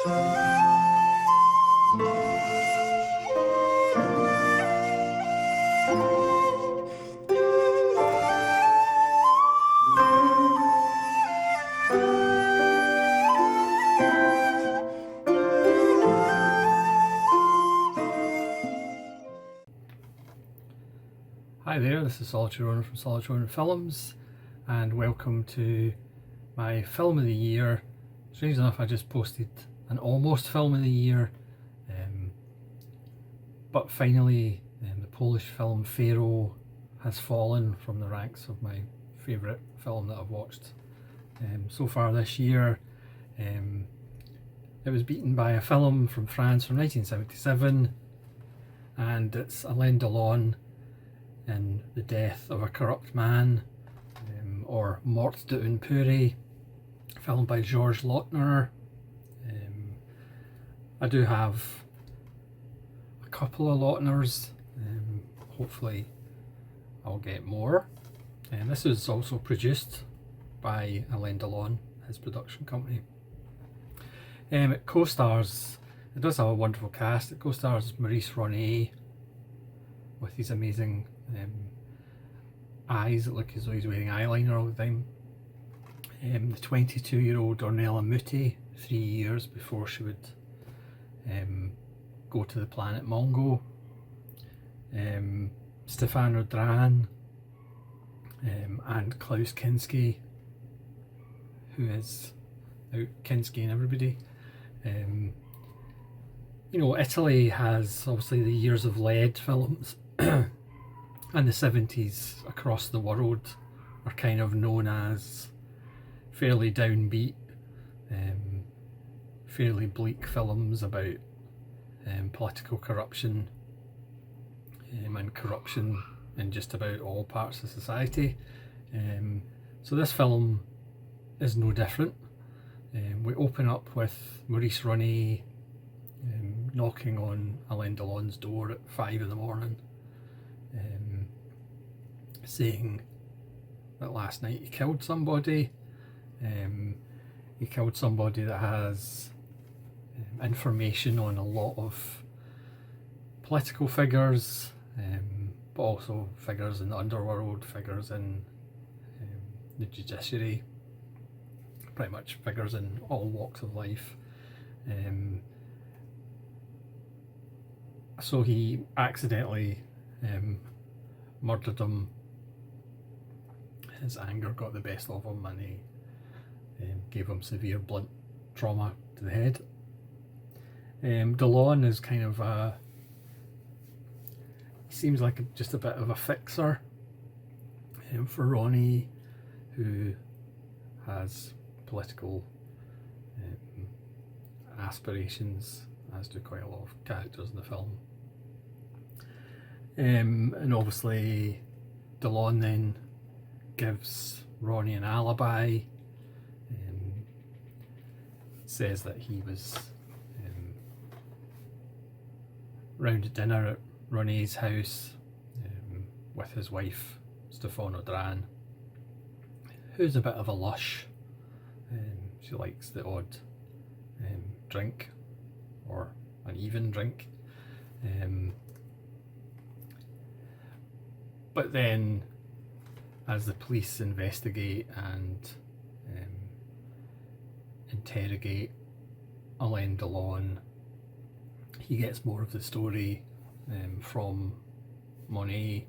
Hi there, this is Solitary Owner from Solitary Owner Films, and welcome to my film of the year. Strange enough, I just posted an almost film of the year, but finally the Polish film Pharaoh has fallen from the ranks of my favourite film that I've watched so far this year. It was beaten by a film from France from 1977, and it's Alain Delon in The Death of a Corrupt Man, or Mort d'une Purée, filmed by Georges Lautner. I do have a couple of Lautners, hopefully I'll get more. This is also produced by Alain Delon, his production company. It co-stars, it does have a wonderful cast. It co-stars Maurice Ronet with these amazing eyes that look as though he's wearing eyeliner all the time. The 22-year-old Ornella Muti, 3 years before she would go to the planet Mongo. Stefan Audran and Klaus Kinski, who is out Kinski and everybody. You know, Italy has obviously the Years of Lead films, and the 70s across the world are kind of known as fairly downbeat, fairly bleak films about political corruption and corruption in just about all parts of society. So this film is no different. We open up with Maurice Ronet knocking on Alain Delon's door at 5 in the morning, saying that last night he killed somebody. He killed somebody that has information on a lot of political figures, but also figures in the underworld, figures in the judiciary, pretty much figures in all walks of life. So he accidentally murdered him. His anger got the best of him, and he gave him severe blunt trauma to the head. Delon is kind of he seems like just a bit of a fixer for Ronnie, who has political aspirations, as do quite a lot of characters in the film. And obviously Delon then gives Ronnie an alibi, says that he was round at dinner at Ronnie's house with his wife Stefan Audran, who's a bit of a lush. She likes the odd drink, or an even drink. But then, as the police investigate and interrogate Alain Delon, he gets more of the story from Monet.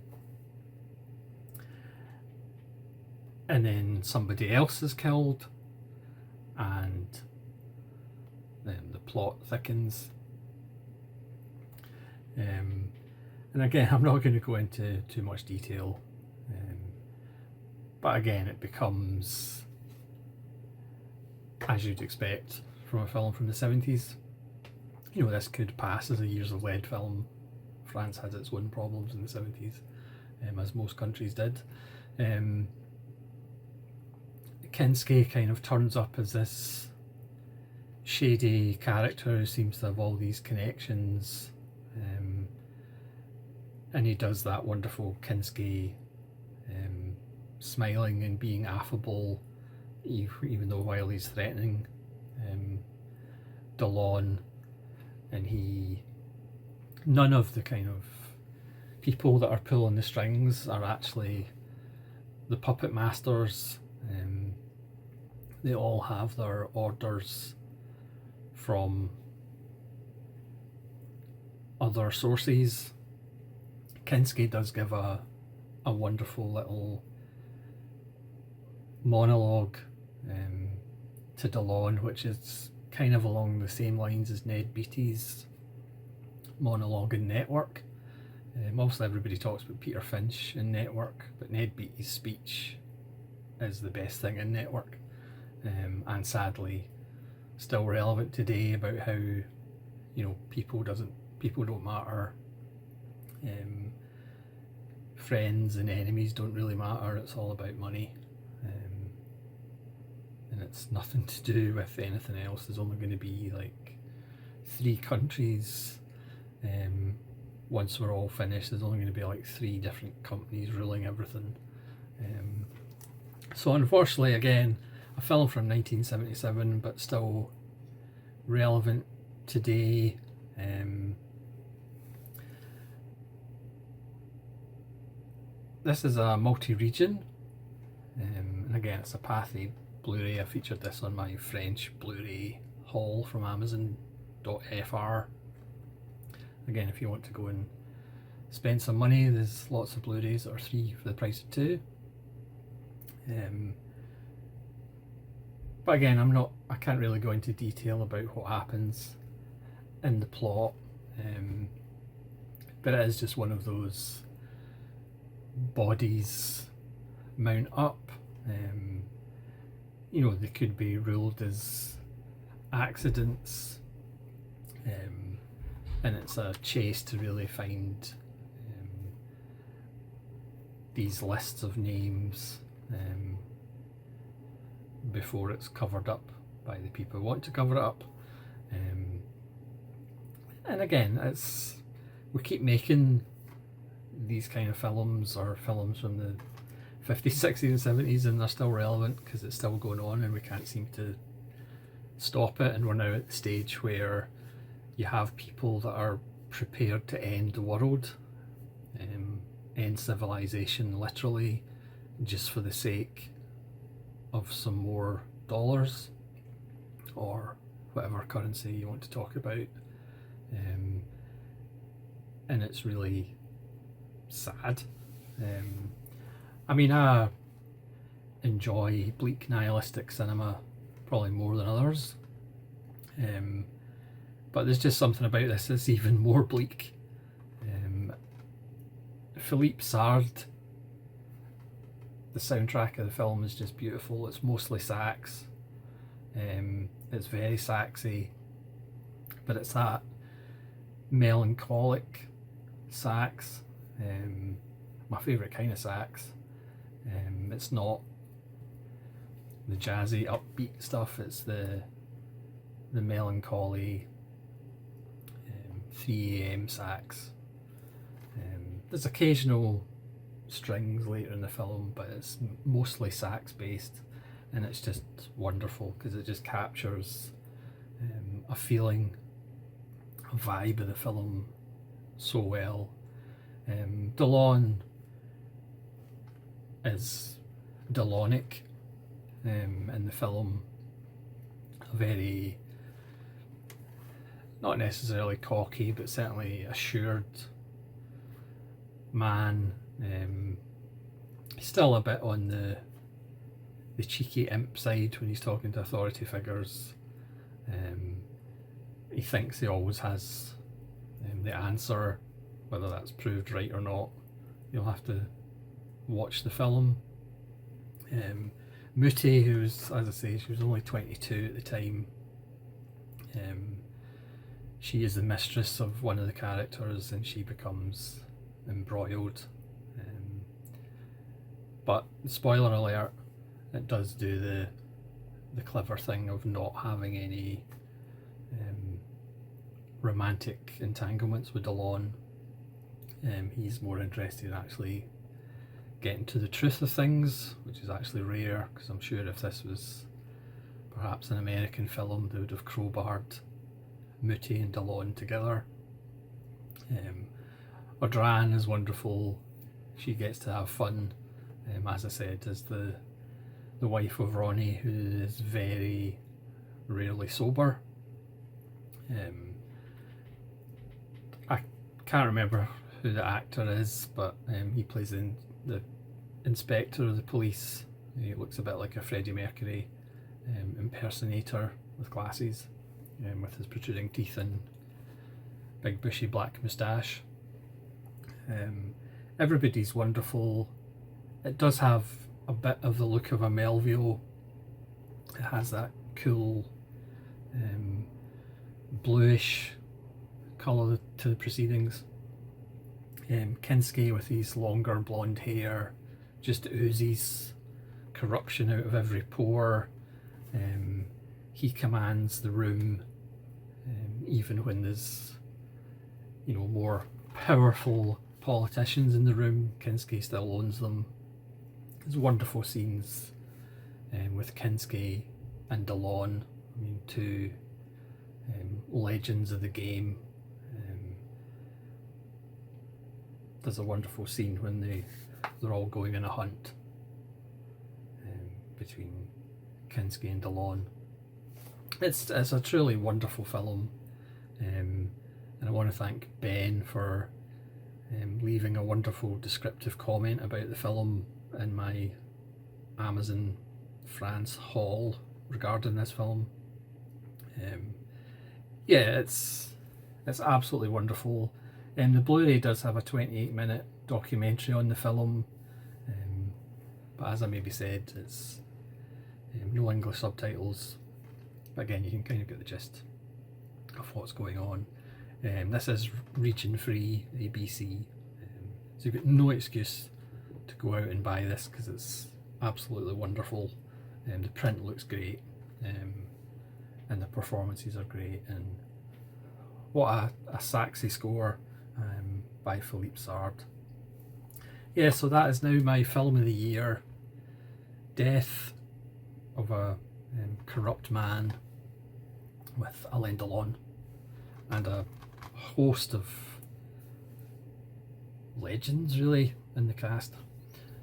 And then somebody else is killed, and then the plot thickens. And again, I'm not going to go into too much detail, but again, it becomes, as you'd expect from a film from the 70s. You know, this could pass as a Years of Lead film. France had its own problems in the 70s, as most countries did. Kinski kind of turns up as this shady character who seems to have all these connections, and he does that wonderful Kinski smiling and being affable, even though while he's threatening. Delon, and none of the kind of people that are pulling the strings are actually the puppet masters. They all have their orders from other sources. Kinski does give a wonderful little monologue to Delon, which is kind of along the same lines as Ned Beatty's monologue in Network. Obviously everybody talks about Peter Finch in Network, but Ned Beatty's speech is the best thing in Network, and sadly still relevant today, about how, you know, people don't matter, friends and enemies don't really matter, it's all about money, and it's nothing to do with anything else. There's only going to be like 3 countries, once we're all finished. There's only going to be like 3 different companies ruling everything. So unfortunately, again, a film from 1977, but still relevant today. This is a multi-region, and again, it's a Pathy Blu-ray. I featured this on my French Blu-ray haul from Amazon.fr. Again, if you want to go and spend some money, there's lots of Blu-rays that are 3 for the price of 2. But again, I can't really go into detail about what happens in the plot, but it is just one of those bodies mount up. You know, they could be ruled as accidents, and it's a chase to really find these lists of names before it's covered up by the people who want to cover it up. And again, we keep making these kind of films, or films from the 50s, 60s and 70s, and they're still relevant because it's still going on and we can't seem to stop it. And we're now at the stage where you have people that are prepared to end the world, end civilization literally, just for the sake of some more dollars or whatever currency you want to talk about. And it's really sad. I mean, I enjoy bleak nihilistic cinema probably more than others, but there's just something about this that's even more bleak. Philippe Sard, the soundtrack of the film is just beautiful. It's mostly sax, it's very saxy, but it's that melancholic sax, my favourite kind of sax. It's not the jazzy upbeat stuff, it's the melancholy 3 AM sax. There's occasional strings later in the film, but it's mostly sax based, and it's just wonderful because it just captures a feeling, a vibe of the film so well. Delon is Delonic in the film, a very, not necessarily cocky, but certainly assured man. He's still a bit on the cheeky imp side when he's talking to authority figures. He thinks he always has the answer, whether that's proved right or not. You'll have to watch the film. Monet, who's, as I say, she was only 22 at the time. She is the mistress of one of the characters, and she becomes embroiled. But spoiler alert, it does do the clever thing of not having any romantic entanglements with Delon. He's more interested in actually getting to the truth of things, which is actually rare, because I'm sure if this was perhaps an American film, they would have crowbarred Monet and Delon together. Audran is wonderful. She gets to have fun, as I said, as the wife of Ronnie, who is very rarely sober. I can't remember who the actor is, but he plays in the inspector of the police. He looks a bit like a Freddie Mercury impersonator with glasses, with his protruding teeth and big bushy black moustache. Everybody's wonderful. It does have a bit of the look of a Melville. It has that cool bluish colour to the proceedings. Kinski, with his longer blonde hair, just oozes corruption out of every pore. He commands the room, even when there's, more powerful politicians in the room. Kinski still owns them. There's wonderful scenes with Kinski and Delon. I mean, two legends of the game. There's a wonderful scene when they're all going on a hunt between Kinski and Delon. It's a truly wonderful film, and I want to thank Ben for leaving a wonderful descriptive comment about the film in my Amazon France haul regarding this film. It's absolutely wonderful. The Blu-ray does have a 28-minute documentary on the film, but as I maybe said, it's no English subtitles. But again, you can kind of get the gist of what's going on. This is region-free ABC, so you've got no excuse to go out and buy this because it's absolutely wonderful. The print looks great, and the performances are great, and what a sexy score by Philippe Sard. Yeah, so that is now my film of the year, Death of a Corrupt Man, with Alain Delon and a host of legends really in the cast.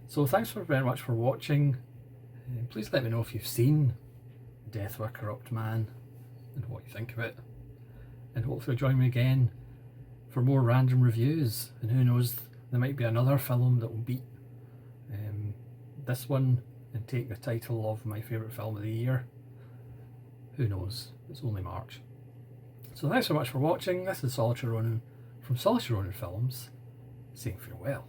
So thanks very much for watching. Please let me know if you've seen Death of a Corrupt Man and what you think of it, and hopefully join me again for more random reviews, and who knows, there might be another film that will beat this one and take the title of my favourite film of the year. Who knows, it's only March. So thanks so much for watching. This is Solitary Ronin from Solitary Ronin Films, saying farewell.